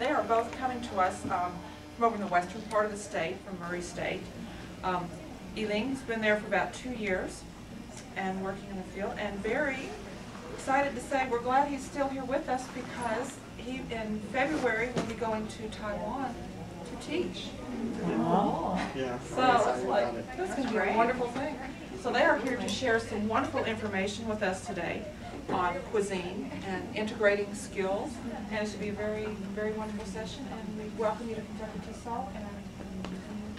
They are both coming to us from over in the western part of the state, from Murray State. Eileen's been there for about 2 years and working in the field, and very excited to say we're glad he's still here with us because he, in February, will be going to Taiwan to teach. Oh. Yeah. So it's like, that's going to be a wonderful thing. So they are here to share some wonderful information with us today on cuisine and integrating skills, and it should be a very, very wonderful session, and we welcome you to Kentucky TESOL and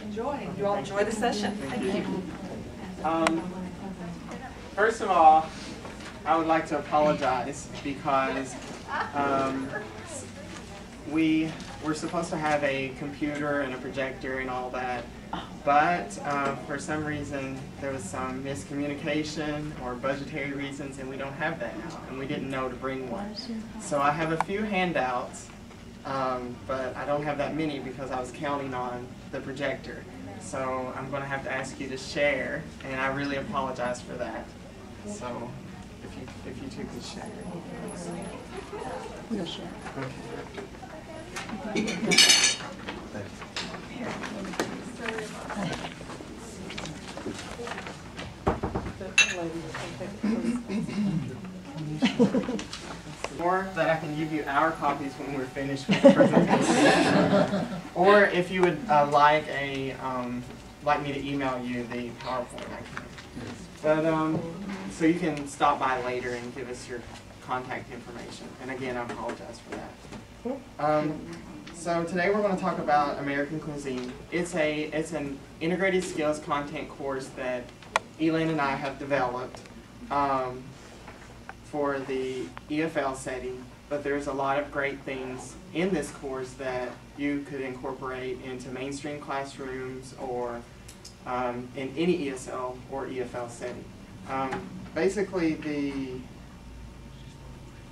enjoy. You all enjoy the session. Thank you. First of all, I would like to apologize because we were supposed to have a computer and a projector and all that, but for some reason there was some miscommunication or budgetary reasons, and we don't have that now, and we didn't know to bring one. So I have a few handouts, but I don't have that many because I was counting on the projector. So I'm going to have to ask you to share, and I really apologize for that. So if you two could share. We'll share. Okay. Or that I can give you our copies when we're finished with the presentation. Or if you would like me to email you the PowerPoint, I can. But so you can stop by later and give us your contact information. And again, I apologize for that. So today we're going to talk about American cuisine. It's an integrated skills content course that Eileen and I have developed for the EFL setting, but there's a lot of great things in this course that you could incorporate into mainstream classrooms or in any ESL or EFL setting. Basically,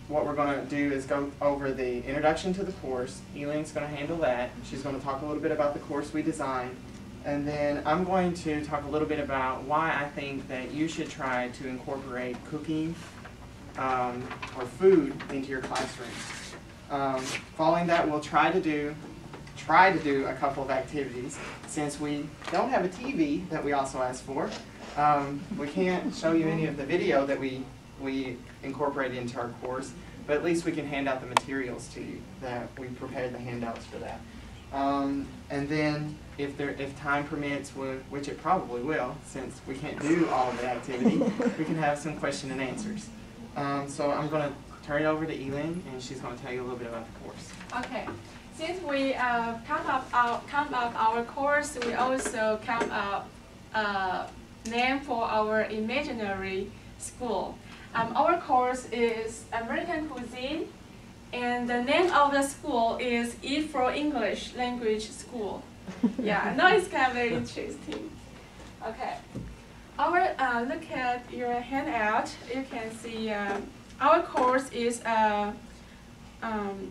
what we're going to do is go over the introduction to the course. Eileen's going to handle that. She's going to talk a little bit about the course we designed. And then I'm going to talk a little bit about why I think that you should try to incorporate cooking or food into your classroom. Following that, we'll try to do a couple of activities. Since we don't have a TV that we also asked for, we can't show you any of the video that we incorporated into our course, but at least we can hand out the materials to you that we prepared the handouts for that. And then if time permits, which it probably will, since we can't do all of the activity, we can have some question and answers. So I'm going to turn it over to Eileen, and she's going to tell you a little bit about the course. Okay. Since we come up our course, we also come up name for our imaginary school. Our course is American Cuisine, and the name of the school is E for English Language School. Yeah, I know it's kind of very interesting. Okay. Look at your handout. You can see our course is a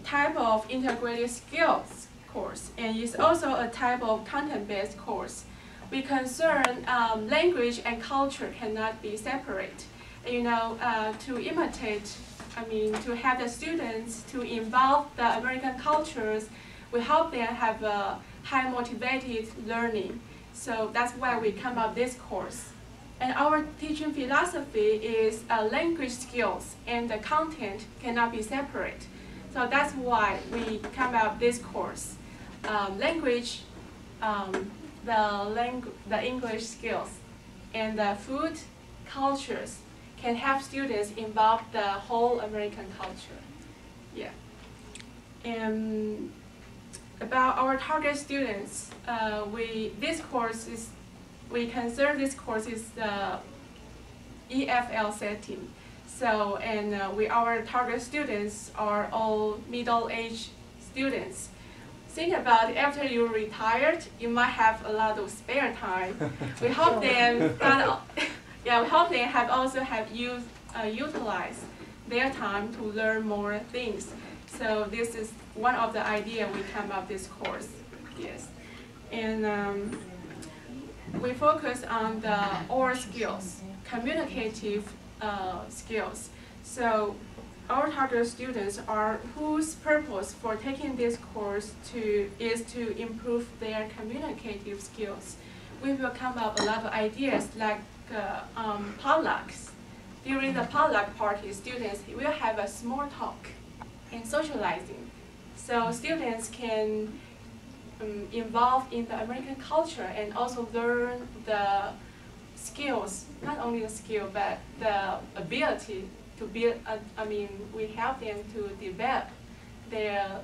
type of integrated skills course, and it's also a type of content-based course. We concern language and culture cannot be separate. You know, to imitate, to have the students to involve the American cultures, we help them have a high motivated learning. So that's why we come up this course. And our teaching philosophy is language skills and the content cannot be separate. So that's why we come up this course. Language, the English skills, and the food cultures can help students involve the whole American culture. Yeah. And about our target students, we consider this course is the EFL setting. So, and our target students are all middle-aged students. Think about after you're retired, you might have a lot of spare time. We hope them utilize their time to learn more things. So this is one of the ideas we come up this course. Yes, and we focus on the oral skills, communicative skills. So our target students are whose purpose for taking this course is to improve their communicative skills. We will come up a lot of ideas like potlucks. During the potluck party, students will have a small talk and socializing. So students can involve in the American culture and also learn the skills, not only the skill, but the ability to build, we help them to develop their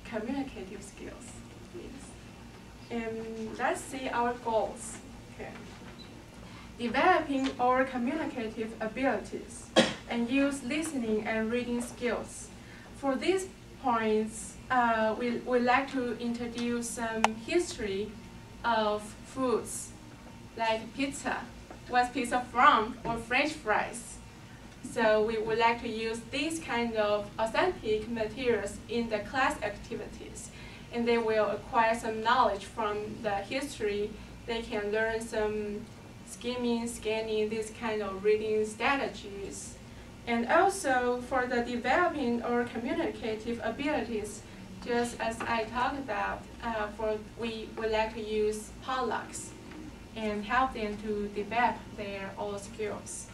communicative skills. And let's see our goals. Okay. Developing our communicative abilities and use listening and reading skills. For these points, we like to introduce some history of foods like pizza, what's pizza from, or French fries. So we would like to use these kind of authentic materials in the class activities, and they will acquire some knowledge from the history. They can learn some skimming, scanning, these kind of reading strategies. And also for the developing our communicative abilities, just as I talked about, we would like to use potlucks and help them to develop their own skills.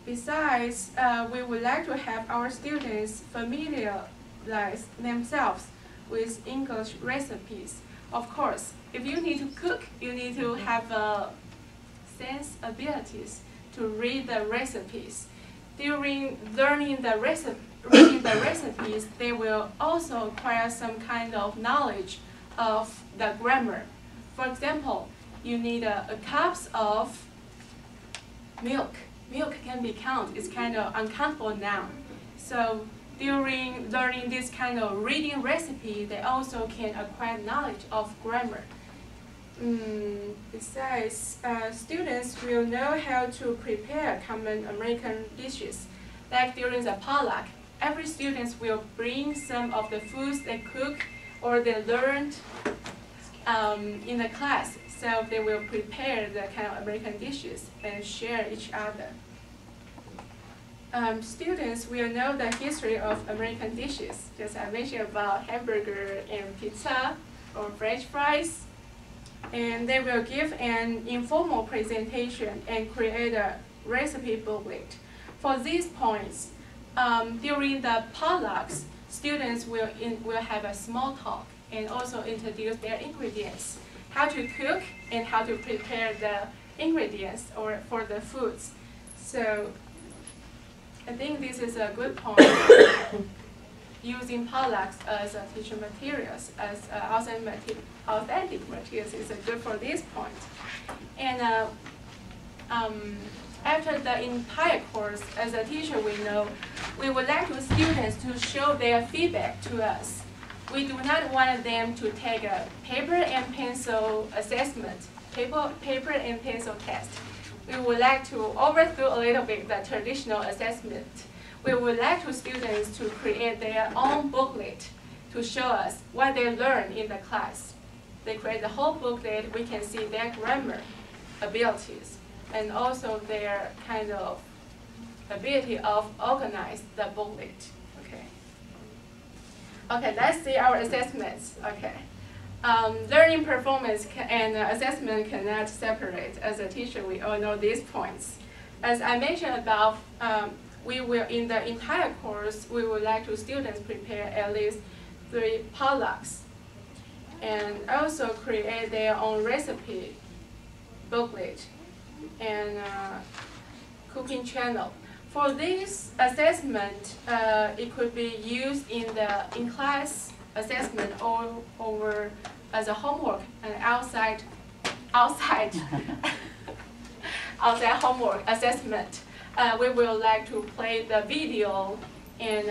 Besides, we would like to have our students familiarize themselves with English recipes. Of course, if you need to cook, you need to have sense abilities to read the recipes. During learning the reading the recipes, they will also acquire some kind of knowledge of the grammar. For example, you need a cups of milk. Milk can be counted. It's kind of uncountable noun. So during learning this kind of reading recipe, they also can acquire knowledge of grammar. Besides, students will know how to prepare common American dishes. Like during the potluck, every student will bring some of the foods they cook or they learned in the class. So they will prepare the kind of American dishes and share each other. Students will know the history of American dishes. Just I mentioned about hamburger and pizza or French fries. And they will give an informal presentation and create a recipe booklet. For these points, during the potlucks, students will have a small talk and also introduce their ingredients, how to cook and how to prepare the ingredients or for the foods. So I think this is a good point. Using potlucks as teaching materials, as authentic materials is good for this point. And after the entire course, as a teacher, we know we would like the students to show their feedback to us. We do not want them to take a paper and pencil assessment, paper and pencil test. We would like to overthrow a little bit the traditional assessment. We would like the students to create their own booklet to show us what they learned in the class. They create the whole booklet. We can see their grammar abilities and also their kind of ability of organize the booklet. Okay. Okay, let's see our assessments. Okay. Learning performance and assessment cannot separate. As a teacher, we all know these points. As I mentioned above, we will, in the entire course, we would like to students prepare at least 3 potlucks and also create their own recipe booklet and cooking channel. For this assessment, it could be used in class assessment or as a homework and outside homework assessment. We will like to play the video and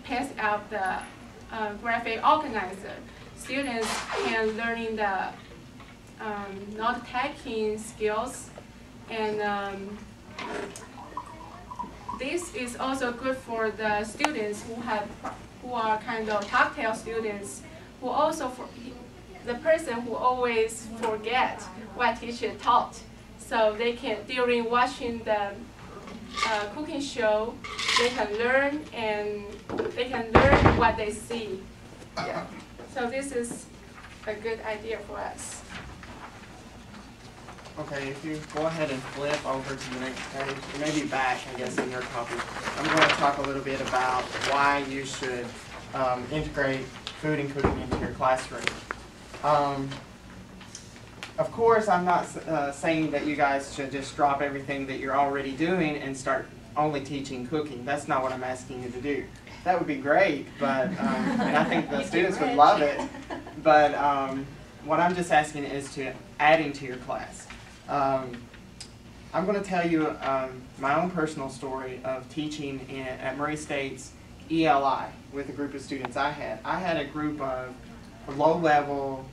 pass out the graphic organizer. Students can learn the note-taking skills, and this is also good for the students who are kind of tactile students, who also the person who always forget what teacher taught. So they can, during watching the cooking show, they can learn what they see. Yeah. So this is a good idea for us. Okay, if you go ahead and flip over to the next page, or maybe back, I guess, in your copy, I'm going to talk a little bit about why you should integrate food and cooking into your classroom. Of course, I'm not saying that you guys should just drop everything that you're already doing and start only teaching cooking. That's not what I'm asking you to do. That would be great, but and I think the students would love it. But what I'm just asking is to adding to your class. I'm going to tell you my own personal story of teaching at Murray State's ELI with a group of students I had. I had a group of low-level,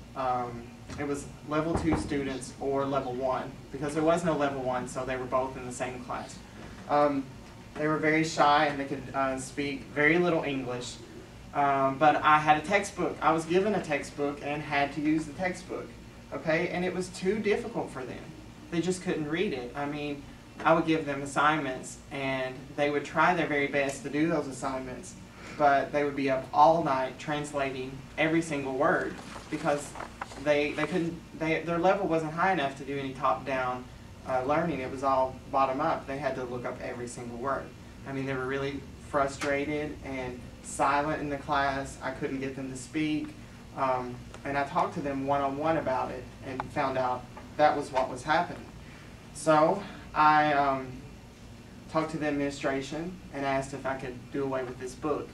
it was level 2 students or level 1, because there was no level 1, so they were both in the same class. They were very shy and they could speak very little English, but I had a textbook. I was given a textbook and had to use the textbook, okay? And it was too difficult for them. They just couldn't read it. I mean, I would give them assignments and they would try their very best to do those assignments, but they would be up all night translating every single word because they couldn't, their level wasn't high enough to do any top-down learning. It was all bottom-up. They had to look up every single word. I mean, they were really frustrated and silent in the class. I couldn't get them to speak. And I talked to them one-on-one about it and found out that was what was happening. So I talked to the administration and asked if I could do away with this book.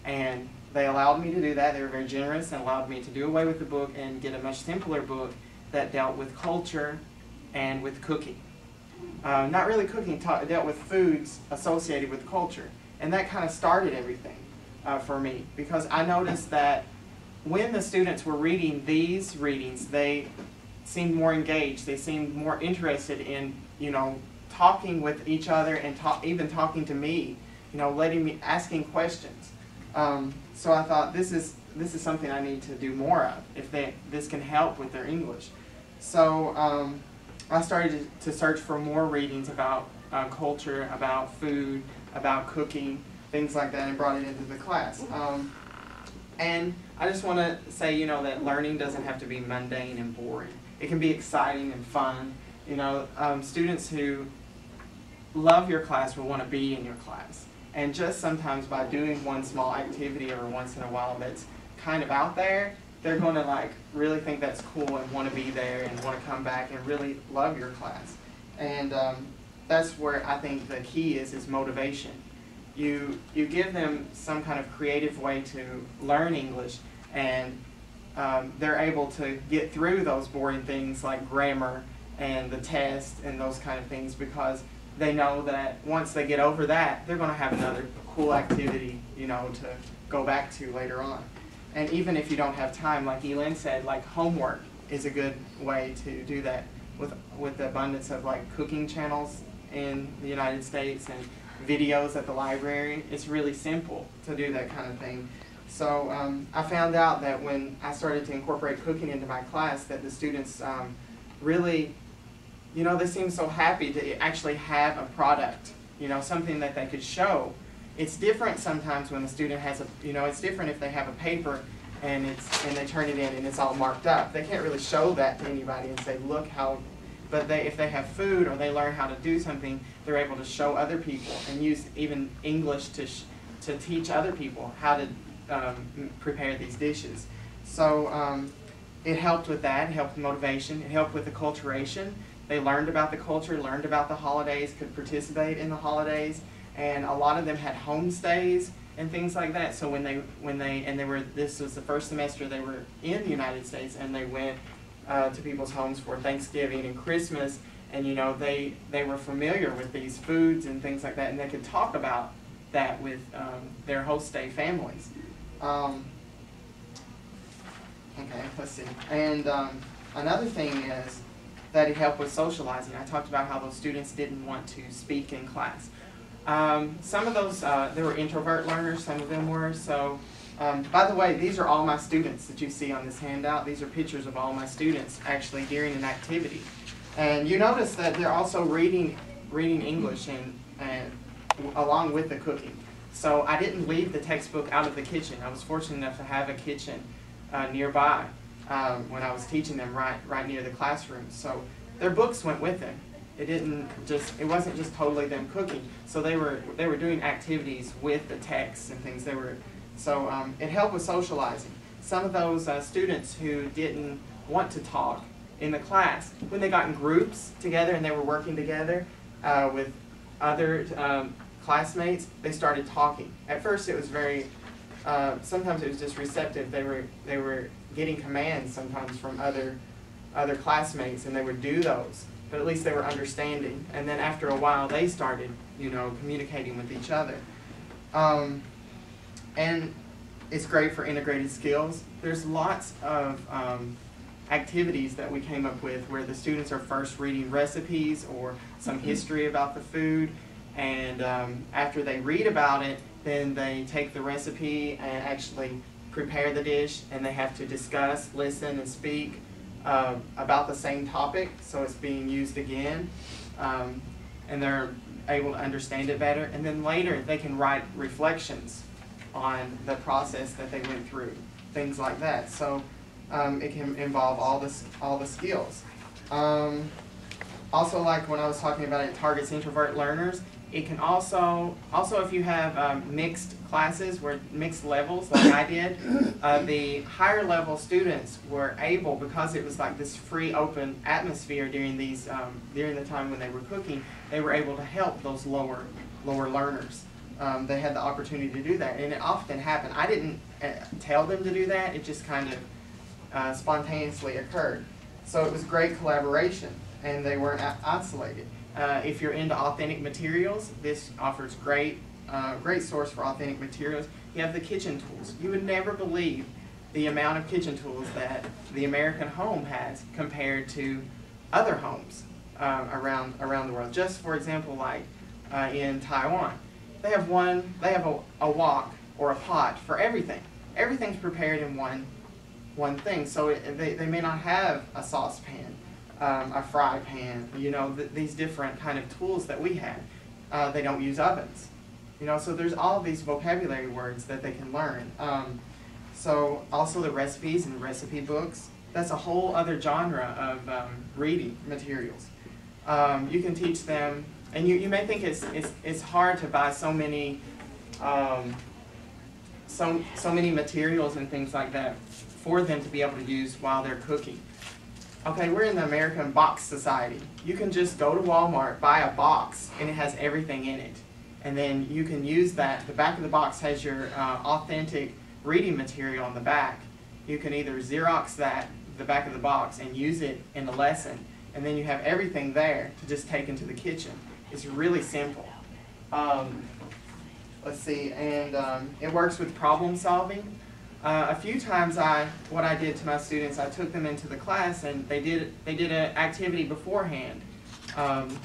And they allowed me to do that. They were very generous and allowed me to do away with the book and get a much simpler book that dealt with culture and with cooking. Not really cooking, dealt with foods associated with culture. And that kind of started everything for me, because I noticed that when the students were reading these readings, they seemed more engaged. They seemed more interested in, you know, talking with each other and even talking to me, you know, asking questions. So I thought this is something I need to do more of if this can help with their English. So I started to search for more readings about culture, about food, about cooking, things like that, and brought it into the class. And I just want to say, you know, that learning doesn't have to be mundane and boring. It can be exciting and fun. You know, students who love your class will want to be in your class. And just sometimes by doing one small activity every once in a while that's kind of out there, they're going to like really think that's cool and want to be there and want to come back and really love your class. And that's where I think the key is motivation. You give them some kind of creative way to learn English, and they're able to get through those boring things like grammar and the test and those kind of things, because they know that once they get over that, they're going to have another cool activity, you know, to go back to later on. And even if you don't have time, like Elin said, like homework is a good way to do that with the abundance of like cooking channels in the United States and videos at the library. It's really simple to do that kind of thing. So I found out that when I started to incorporate cooking into my class, that the students really, you know, they seem so happy to actually have a product, you know, something that they could show. It's different sometimes when the student has a, you know, it's different if they have a paper and they turn it in and it's all marked up. They can't really show that to anybody and say, look how, but if they have food or they learn how to do something, they're able to show other people and use even English to teach other people how to prepare these dishes. So it helped with that, it helped with motivation, it helped with acculturation. They learned about the culture, learned about the holidays, could participate in the holidays, and a lot of them had homestays and things like that. So this was the first semester they were in the United States, and they went to people's homes for Thanksgiving and Christmas, and you know, they were familiar with these foods and things like that, and they could talk about that with their host stay families. Okay, let's see. And another thing is that it helped with socializing. I talked about how those students didn't want to speak in class. Some of those, there were introvert learners, some of them were. So, by the way, these are all my students that you see on this handout. These are pictures of all my students actually during an activity. And you notice that they're also reading English and and along with the cooking. So I didn't leave the textbook out of the kitchen. I was fortunate enough to have a kitchen nearby when I was teaching them right near the classroom. So their books went with them. It wasn't just totally them cooking. So they were doing activities with the texts and things. It helped with socializing. Some of those students who didn't want to talk in the class, when they got in groups together and they were working together with other classmates, they started talking. At first it was sometimes it was just receptive. They were getting commands sometimes from other classmates, and they would do those, but at least they were understanding. And then after a while they started, communicating with each other. And it's great for integrated skills. There's lots of activities that we came up with where the students are first reading recipes or some history about the food, and after they read about it, then they take the recipe and actually prepare the dish, and they have to discuss, listen, and speak about the same topic, so it's being used again, and they're able to understand it better. And then later they can write reflections on the process that they went through, things like that. So it can involve all the skills. Also, like when I was talking about it targets introvert learners, it can also if you have mixed classes, where mixed levels like I did, the higher level students were able, because it was like this free open atmosphere during the time when they were cooking, they were able to help those lower learners. They had the opportunity to do that, and it often happened. I didn't tell them to do that, it just kind of spontaneously occurred. So it was great collaboration, and they weren't isolated. If you're into authentic materials, this offers great source for authentic materials. You have the kitchen tools. You would never believe the amount of kitchen tools that the American home has compared to other homes around the world. Just for example, like in Taiwan, they have a wok or a pot for everything. Everything's prepared in one thing. So they may not have a saucepan, a fry pan, these different kind of tools that we have. They don't use ovens. So there's all these vocabulary words that they can learn. So also the recipes and recipe books. That's a whole other genre of reading materials. You can teach them, and you may think it's hard to buy so many materials and things like that for them to be able to use while they're cooking. Okay, we're in the American Box Society. You can just go to Walmart, buy a box, and it has everything in it. And then you can use that. The back of the box has your authentic reading material on the back. You can either Xerox the back of the box, and use it in the lesson, and then you have everything there to just take into the kitchen. It's really simple. Let's see, and it works with problem solving. A few times what I did to my students, I took them into the class and they did an activity beforehand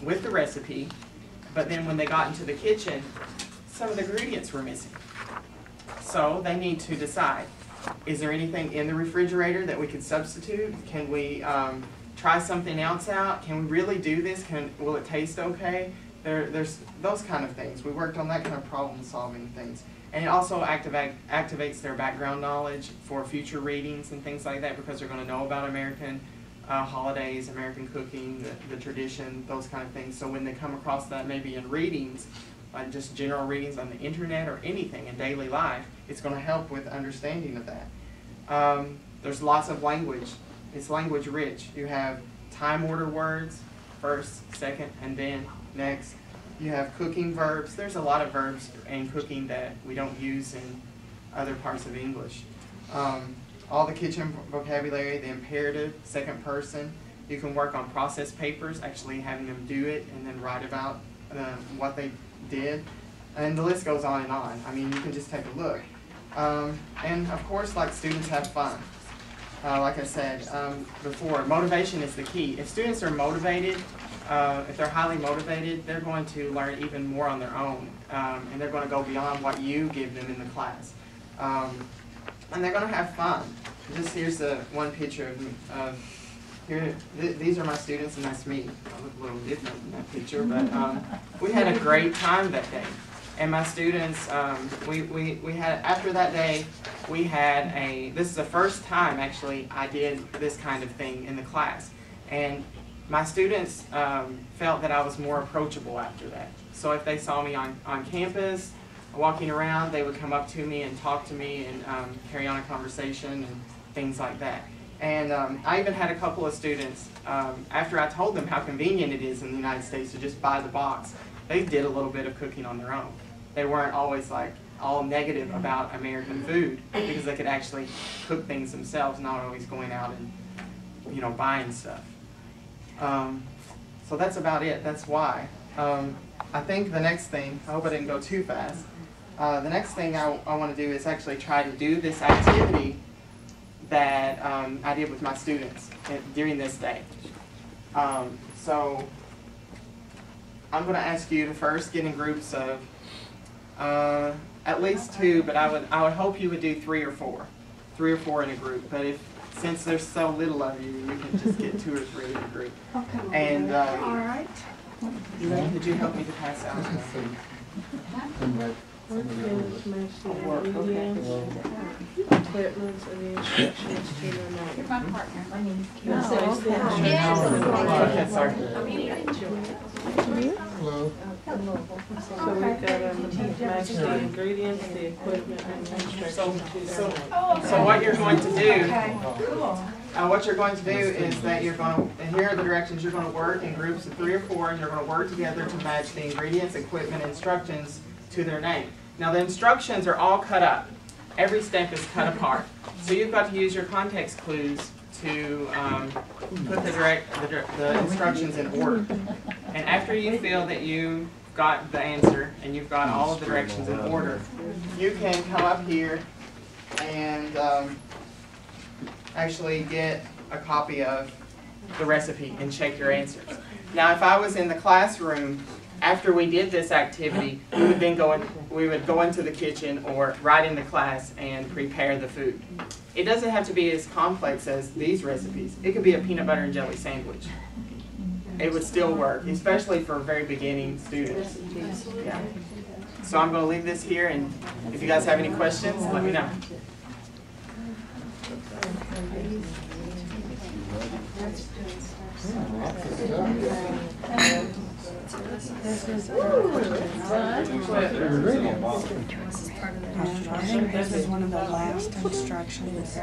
with the recipe, but then when they got into the kitchen, some of the ingredients were missing. So they need to decide, is there anything in the refrigerator that we could substitute? Can we try something else out? Can we really do this? Will it taste okay? There's those kind of things. We worked on that kind of problem solving things. And it also activates their background knowledge for future readings and things like that, because they're going to know about American holidays, American cooking, the tradition, those kind of things. So when they come across that maybe in readings, like just general readings on the internet or anything in daily life, it's going to help with understanding of that. There's lots of language. It's language rich. You have time order words, first, second, and then, next. You have cooking verbs. There's a lot of verbs in cooking that we don't use in other parts of English. All the kitchen vocabulary, the imperative, second person. You can work on process papers, actually having them do it and then write about what they did. And the list goes on and on. I mean, you can just take a look. And of course, like, students have fun. Like I said before, motivation is the key. If students are motivated, if they're highly motivated, they're going to learn even more on their own, and they're going to go beyond what you give them in the class. And they're going to have fun. Here's one picture of here, these are my students, and that's me. I look a little different in that picture, but we had a great time that day. And my students, we had, after that day, we had this is the first time actually I did this kind of thing in the class. And my students felt that I was more approachable after that. So if they saw me on campus, walking around, they would come up to me and talk to me and carry on a conversation and things like that. And I even had a couple of students, after I told them how convenient it is in the United States to just buy the box, they did a little bit of cooking on their own. They weren't always like all negative about American food because they could actually cook things themselves, not always going out and, you know, buying stuff. So that's about it. That's why. I think the next thing, I hope I didn't go too fast. The next thing I want to do is actually try to do this activity that I did with my students during this day. So I'm going to ask you to first get in groups of at least 2, but I would hope you would do 3 or 4. 3 or 4 in a group. But since there's so little of you, you can just get 2 or 3 in a group. And All right. could you help me to pass out? Equipment and the instructions to the night. You're my partner. Okay, sorry. Hello. So we've got match the ingredients, the equipment, and the instructions to the night. So what you're going to do, is that you're going to, and here are the directions, you're going to work in groups of 3 or 4, and you're going to work together to match the ingredients, equipment, and instructions to their name. Now the instructions are all cut up. Every step is cut apart. So you've got to use your context clues to put the instructions in order. And after you feel that you've got the answer and you've got all of the directions in order, you can come up here and actually get a copy of the recipe and check your answers. Now if I was in the classroom, after we did this activity, we would go into the kitchen or right in the class and prepare the food. It doesn't have to be as complex as these recipes. It could be a peanut butter and jelly sandwich. It would still work, especially for very beginning students. Yeah. So I'm going to leave this here, and if you guys have any questions, let me know. I think this is one of the last instructions.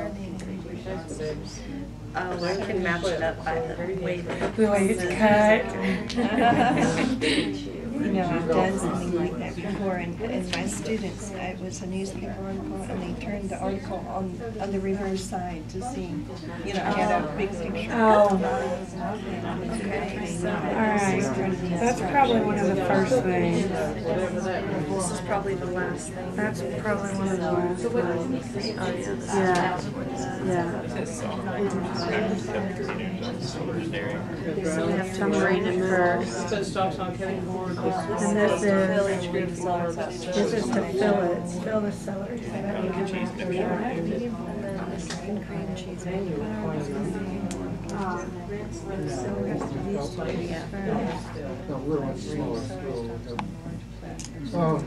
Oh, I can match it up by the way The way it's cut. You know, I've done something like that before, and my students, it was a newspaper article, and they turned the article on the reverse side to see, you know, get a big picture. Oh. Okay, so Alright, that's probably one of the first things. this is probably the last thing. That's probably one of the last things. So we have to read it first. So it stops on cutting board. And this is to fill it, fill the celery. Cream cheese. No, we're on slow school. Oh.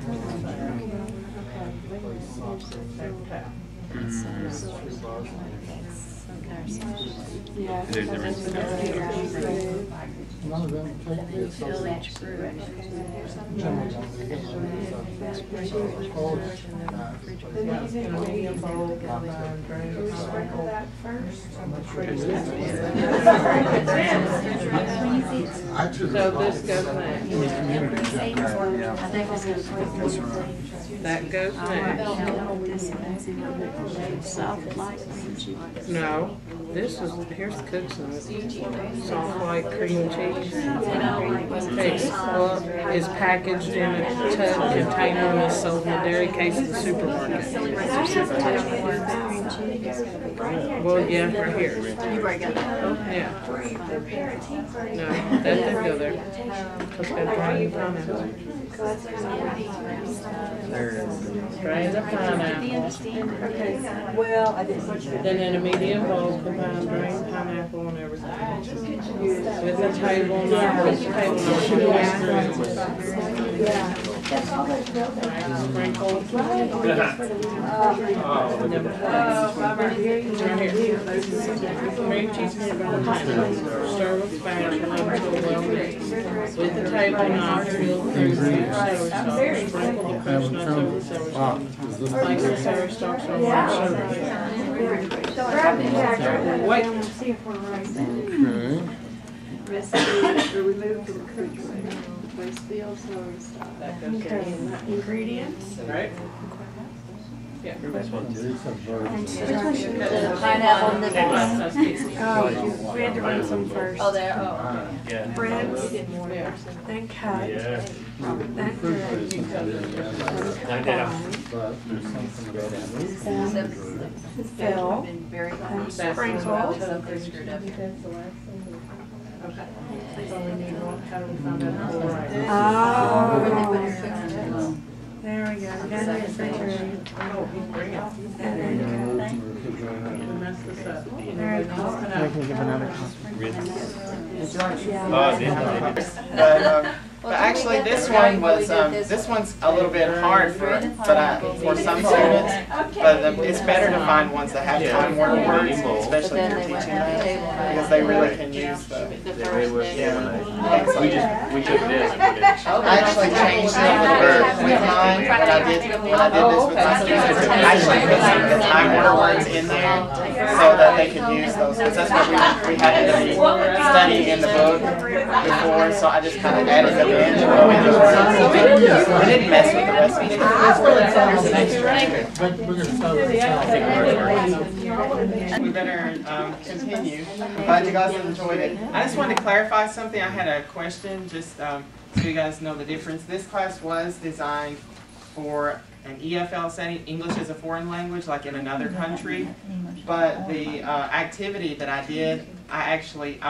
None of them take the So this goes next. That goes next. No, this is, here's cooks and soft white cream cheese. Is packaged in a tub container and is sold in a dairy case in the supermarket. Well, yeah, right here. You already got that. Yeah. No, that didn't go there. Let's go drain the pineapple. Drain the pineapple. Well, I didn't. Then in a medium bowl, combine drained pineapple and everything. With the table knife, with the table knife. Sprinkle. Cream cheese Stir with spatula until well mixed. With the table knife, fill through the celery stalks. Sprinkle the crushed nuts over the celery stalks. Place the celery stalks on one shoulder. Wait. Okay. Recipe removed from the refrigerator. Place field celery stock. That goes in. Ingredients. Right? Yeah. These are virgin. Pineapple and Oh, we had to rinse them first. Oh, there, Bread, yeah. then cut, then Fruit grate, is something that you have, but there's something about it. fill, and sprinkle. Oh, there we go. Then refrigerate. And then cut. Mess this up. Very cool. But actually, this one was this one's a little bit hard for some students. But it's better to find ones that have time work words, especially if you're teaching that, because they really can use the. We took this and put it. I actually changed it a little bit with mine when I did this with my students. I actually put some of the time words in there so that they could use those. Because that's what we had to study in the book before. So I just kind of added them in. We didn't mess with the recipe. But we're going to start with the We better continue. I'm glad you guys enjoyed it. I just wanted to clarify something. I had a question just so you guys know the difference. This class was designed for an EFL setting, English as a foreign language, like in another country. But the activity that I did, I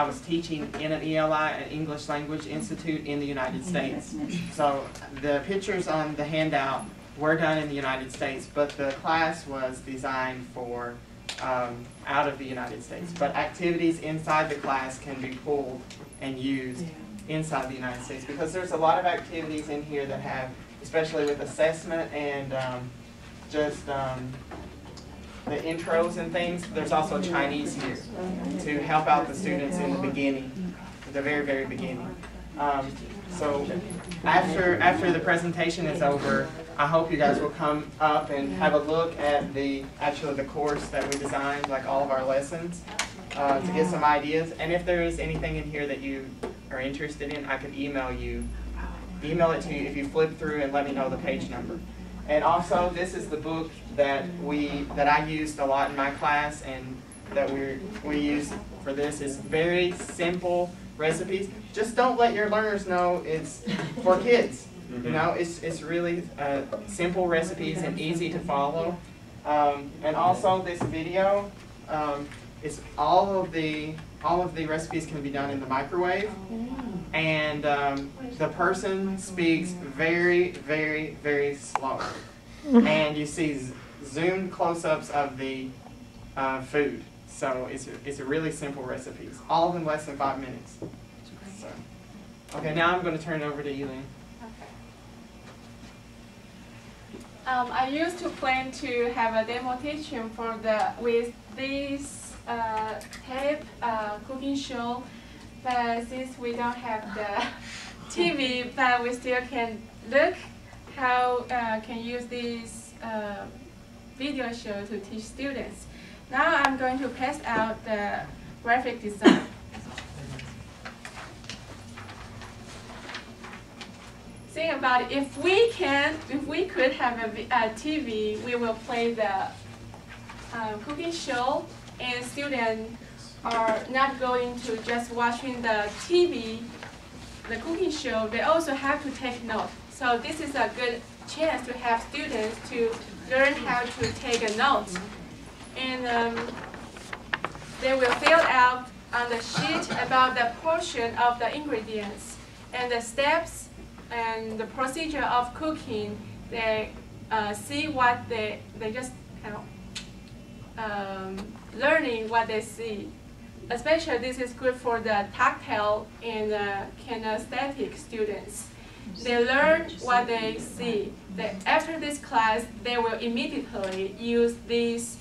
was teaching in an ELI, an English Language Institute in the United States. So the pictures on the handout were done in the United States, but the class was designed for out of the United States. But activities inside the class can be pulled and used inside the United States, because there's a lot of activities in here that have, especially with assessment and the intros and things. There's also Chinese here to help out the students in the beginning, the very, very beginning. So after the presentation is over, I hope you guys will come up and have a look at the course that we designed, like all of our lessons, to get some ideas. And if there is anything in here that you are interested in, I could email it to you if you flip through and let me know the page number. And also, this is the book that I used a lot in my class, and that we use for this. Is very simple recipes. Just don't let your learners know it's for kids. You know, it's really simple recipes and easy to follow. And also, this video is all of the recipes can be done in the microwave. And the person speaks very, very, very slow. And you see zoomed close-ups of the food. So it's a really simple recipes. All of them less than 5 minutes. So, okay, now I'm going to turn it over to Eileen. I used to plan to have a demo teaching with this tape cooking show, but since we don't have the TV, but we still can look how can use this video show to teach students. Now I'm going to pass out the graphic design. Think about it. If we could have a TV, we will play the cooking show, and students are not going to just watching the TV, the cooking show. They also have to take notes. So this is a good chance to have students to learn how to take a note. and they will fill out on the sheet about the portion of the ingredients and the steps and the procedure of cooking. They see what they just kind of learning what they see. Especially this is good for the tactile and kinesthetic students. They learn what they see. After this class, they will immediately use this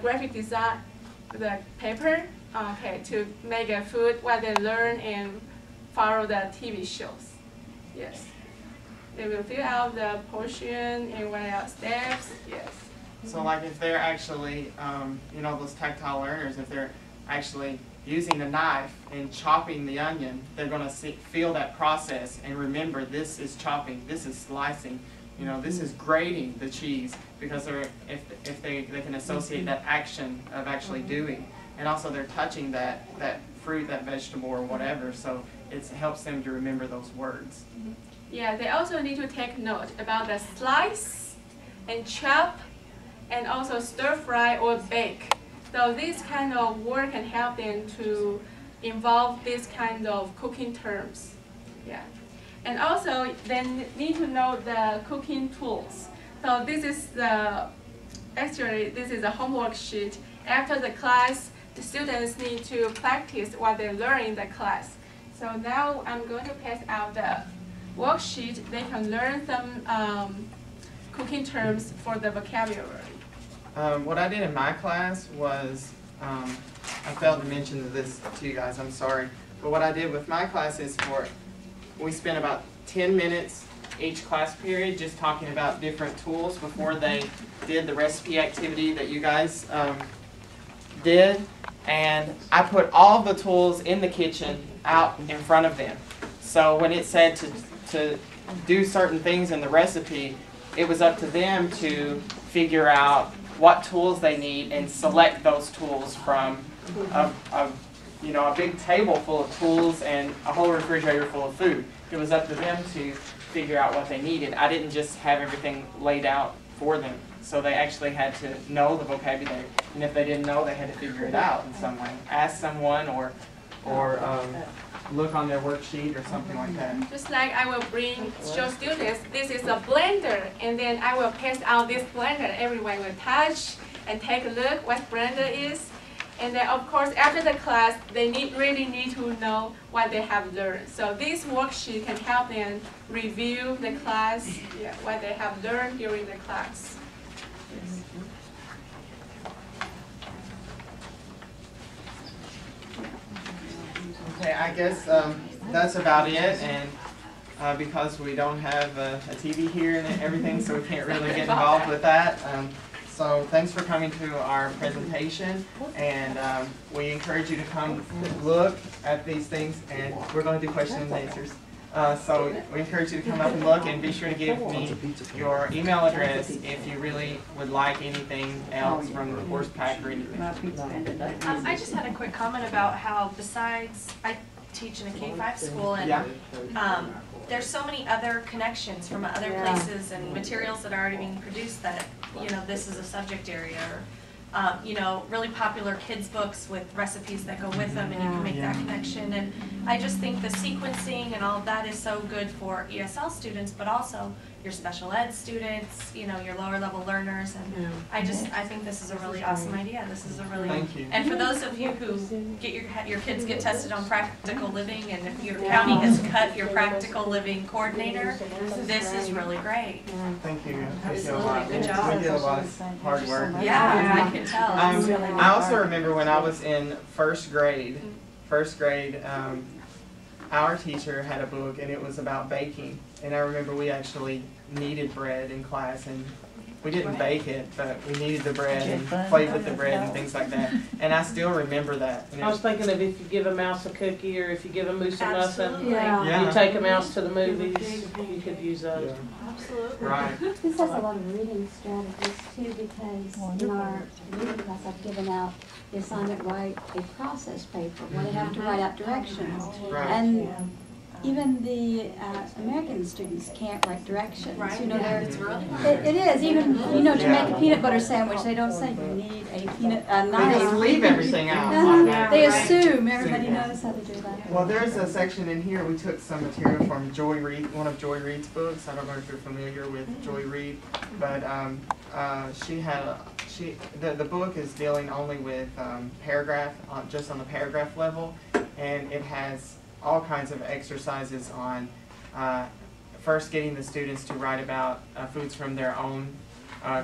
graphic design, the paper, to make a food what they learn and follow the TV shows. Yes. They will fill out the portion and write out steps. Yes. So like if they're actually, you know, those tactile learners, if they're actually using a knife and chopping the onion, they're going to feel that process and remember this is chopping, this is slicing, you know, this is grating the cheese, because if they can associate that action of actually doing, and also they're touching that fruit, that vegetable or whatever, so it helps them to remember those words. Yeah, they also need to take note about the slice and chop and also stir fry or bake. So this kind of work can help them to involve this kind of cooking terms. Yeah. And also they need to know the cooking tools. So this is this is a homework sheet. After the class, the students need to practice what they learn in the class. So now I'm going to pass out the worksheet. They can learn some cooking terms for the vocabulary. What I did in my class was, I failed to mention this to you guys, I'm sorry, but what I did with my class is we spent about 10 minutes each class period just talking about different tools before they did the recipe activity that you guys did, and I put all the tools in the kitchen out in front of them. So when it said to do certain things in the recipe, it was up to them to figure out what tools they need and select those tools from a big table full of tools and a whole refrigerator full of food. It was up to them to figure out what they needed. I didn't just have everything laid out for them. So they actually had to know the vocabulary. And if they didn't know, they had to figure it out in some way. Ask someone or look on their worksheet or something like that. Just like I will show students, this is a blender, and then I will pass out this blender. Everyone will touch and take a look what blender is. And then of course after the class, they really need to know what they have learned. So this worksheet can help them review the class, what they have learned during the class. Yes. Okay, I guess that's about it, and because we don't have a TV here and everything, so we can't really get involved with that. So thanks for coming to our presentation, and we encourage you to come look at these things, and we're going to do questions and answers. So we encourage you to come up and look, and be sure to give me your email address if you really would like anything else from the course pack or anything. I just had a quick comment about how besides, I teach in a K-5 school, and there's so many other connections from other places and materials that are already being produced that, you know, this is a subject area, or you know, really popular kids books with recipes that go with them, and you can make that connection. And I just think the sequencing and all of that is so good for ESL students, but also your special ed students, you know, your lower level learners. And I think this is a really awesome idea. This is a really, thank you. And for those of you who get your kids get tested on practical living, and if your county has cut your practical living coordinator, this is really great. Thank you. Absolutely, good job. We did a lot of hard work. Yeah, I can tell. I also remember when I was in first grade, our teacher had a book, and it was about baking. And I remember we actually kneaded bread in class, and we didn't bake it, but we kneaded the bread and played with the bread and things like that. And I still remember that. And I was thinking of if you give a mouse a cookie, or if you give a moose a muffin, Yeah. you take a mouse to the movies, you could use those. Absolutely. Right. This has a lot of reading strategies too, because in our reading class I've given out the assignment, write a process paper where they have to write out directions. Right. And even the American students can't write directions. Right. You know, Yeah, they're, it's really it is, even, you know, to make a peanut butter sandwich, they don't say you need a They knife. just leave everything out. They Right. assume everybody knows how to do that. Well, there's a section in here, we took some material from Joy Reid, one of Joy Reid's books. I don't know if you're familiar with Joy Reid, but the book is dealing only with paragraph, just on the paragraph level, and it has all kinds of exercises on first getting the students to write about foods from their own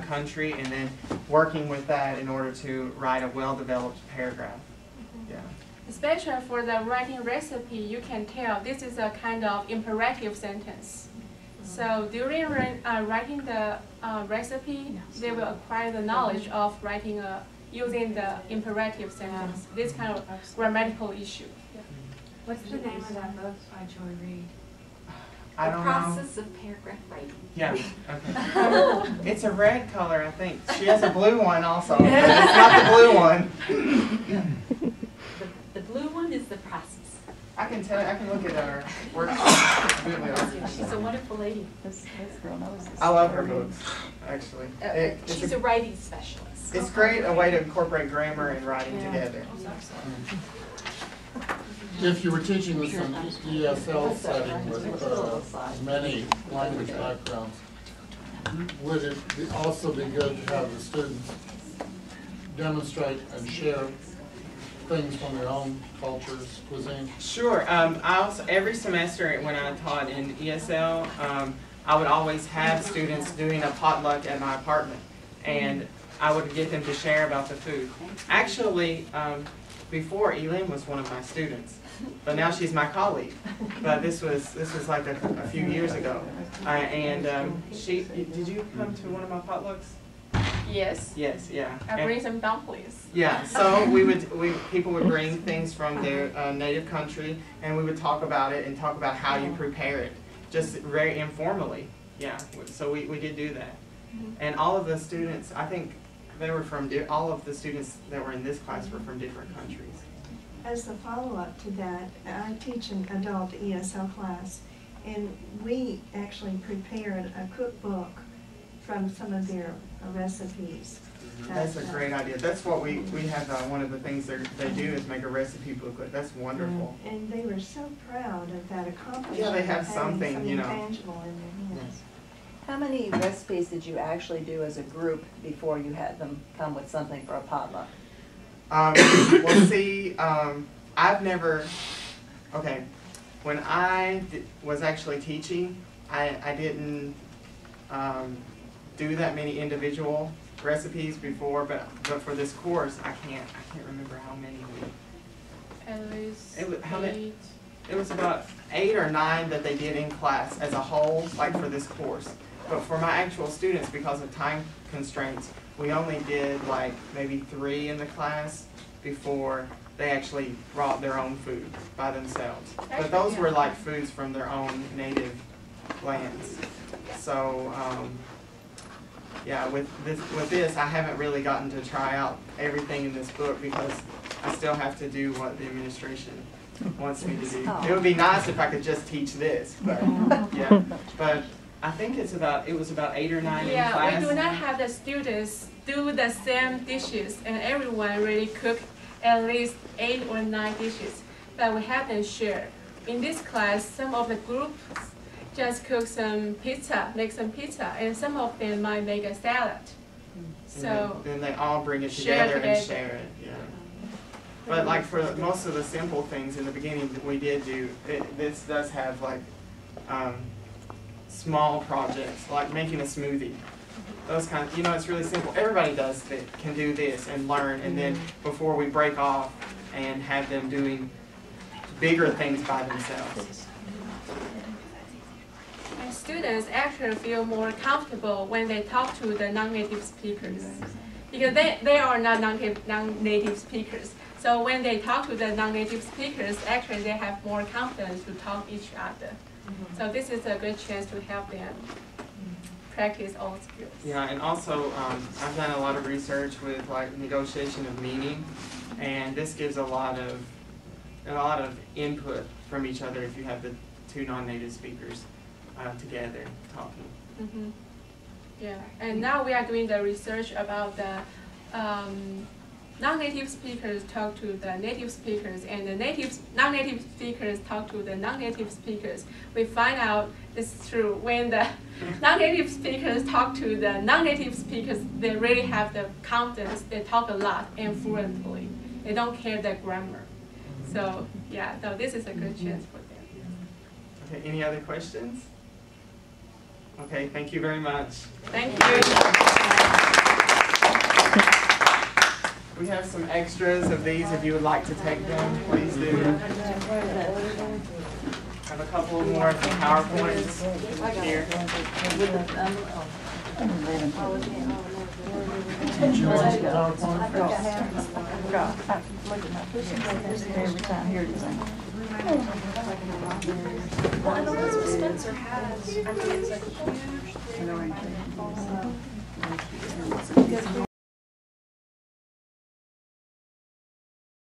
country, and then working with that in order to write a well-developed paragraph. Yeah. Especially for the writing recipe, you can tell this is a kind of imperative sentence. So during writing the recipe, they will acquire the knowledge of writing using the imperative sentence. This kind of grammatical issue. What's the name of that book by Joy Reid? I don't know. Process of Paragraph Writing. Yeah, okay. It's a red color, I think. She has a blue one also, but it's not the blue one. The blue one is the process. I can tell you, I can look at her work. She's a wonderful lady. This girl knows this. I love her books, actually. She's a writing specialist. It's great, a way to incorporate grammar and writing together. If you were teaching this in ESL setting with many language backgrounds, would it also be good to have the students demonstrate and share things from their own cultures, cuisine? Sure. I also, every semester when I taught in ESL, I would always have students doing a potluck at my apartment, and I would get them to share about the food. Actually, before, Elin was one of my students, but now she's my colleague. But this was like a few years ago, and did you come to one of my potlucks? Yes. Yes, yeah. I bring some dumplings. Yeah, so people would bring things from their native country, and we would talk about it and talk about how you prepare it, just very informally. Yeah, so we did do that. And all of the students, I think they were from, all of the students that were in this class were from different countries. As a follow-up to that, I teach an adult ESL class, and we actually prepared a cookbook from some of their recipes. That's a great idea. That's what we have, one of the things they do is make a recipe booklet. That's wonderful. And they were so proud of that accomplishment. Yeah, they have something, you know. Tangible in their hands. How many recipes did you actually do as a group before you had them come with something for a potluck? Well, see, I've never, okay, when I was actually teaching, I didn't do that many individual recipes before, but for this course, I can't remember how many At least it was about 8 or 9 that they did in class as a whole, like for this course. But for my actual students, because of time constraints, we only did like maybe 3 in the class before they actually brought their own food by themselves. But those were like foods from their own native lands. So yeah, with this, I haven't really gotten to try out everything in this book because I still have to do what the administration wants me to do. It would be nice if I could just teach this, but yeah. But I think it was about 8 or 9 in class. Yeah, we do not have the students do the same dishes, and everyone really cook at least 8 or 9 dishes. But we have them share. In this class, some of the groups just cook some pizza, make some pizza, and some of them might make a salad. So then they all bring it together and share it. Yeah. But like for most of the simple things in the beginning that we did do, this does have like small projects, like making a smoothie. Those kind of, it's really simple. Everybody can do this and learn, and then before we break off and have them doing bigger things by themselves. and students actually feel more comfortable when they talk to the non-native speakers, because they are not non-native speakers. So when they talk to the non-native speakers, actually they have more confidence to talk each other. So this is a good chance to help them practice all skills. Yeah, and also I've done a lot of research with like negotiation of meaning, and this gives a lot of input from each other if you have the two non-native speakers together talking. Mm-hmm. Yeah, and now we are doing the research about the non-native speakers talk to the native speakers, and the non-native speakers talk to the non-native speakers. We find out this is true. When the non-native speakers talk to the non-native speakers, they really have the confidence. They talk a lot and fluently. They don't care the grammar. So yeah, so this is a good chance for them. Okay, any other questions? Okay, thank you very much. Thank you. We have some extras of these if you would like to take them, please do. Have a couple more of the PowerPoints here. Do you want some PowerPoint? Well, and Elizabeth Spencer has, I mean, it's a huge thing.